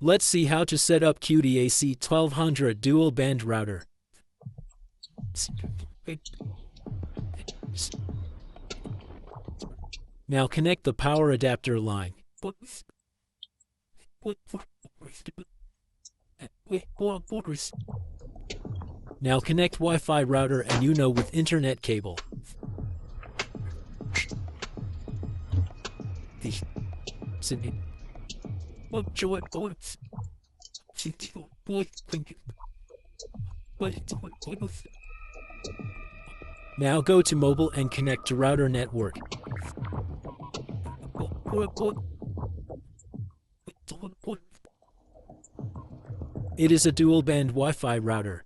Let's see how to set up Cudy AC1200 dual band router. Now connect the power adapter line. Now connect Wi-Fi router and Uno with internet cable. Now go to mobile and connect to router network. It is a dual band Wi-Fi router.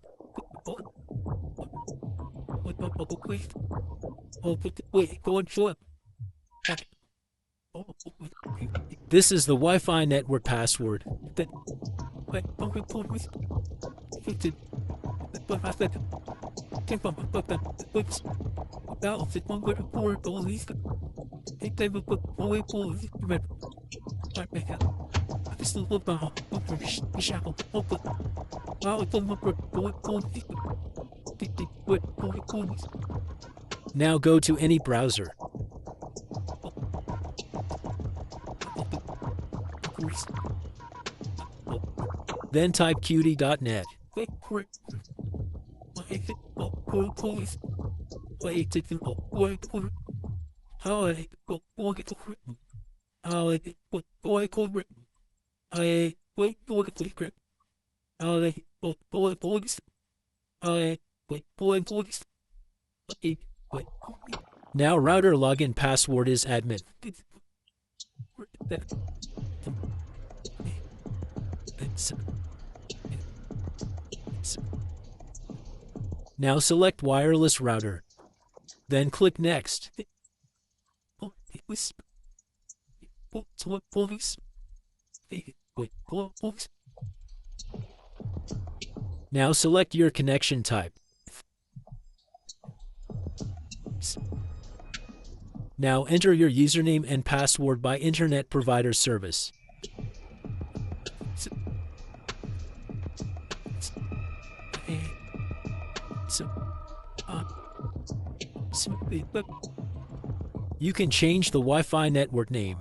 This is the Wi-Fi network password. Now go to any browser. Then type cudy.net. Now router login password is admin. Now select wireless router. Then click next. Now select your connection type. Now enter your username and password by internet provider service. You can change the Wi-Fi network name.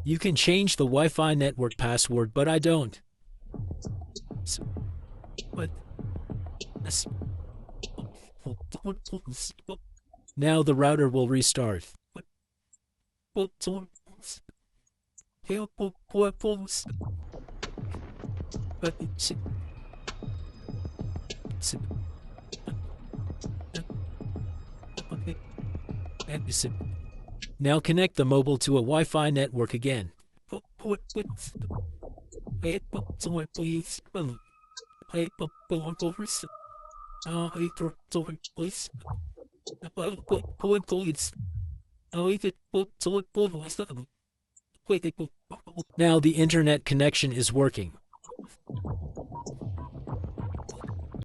You can change the Wi-Fi network password, but I don't. Now the router will restart. Now connect the mobile to a Wi-Fi network again. Now the internet connection is working.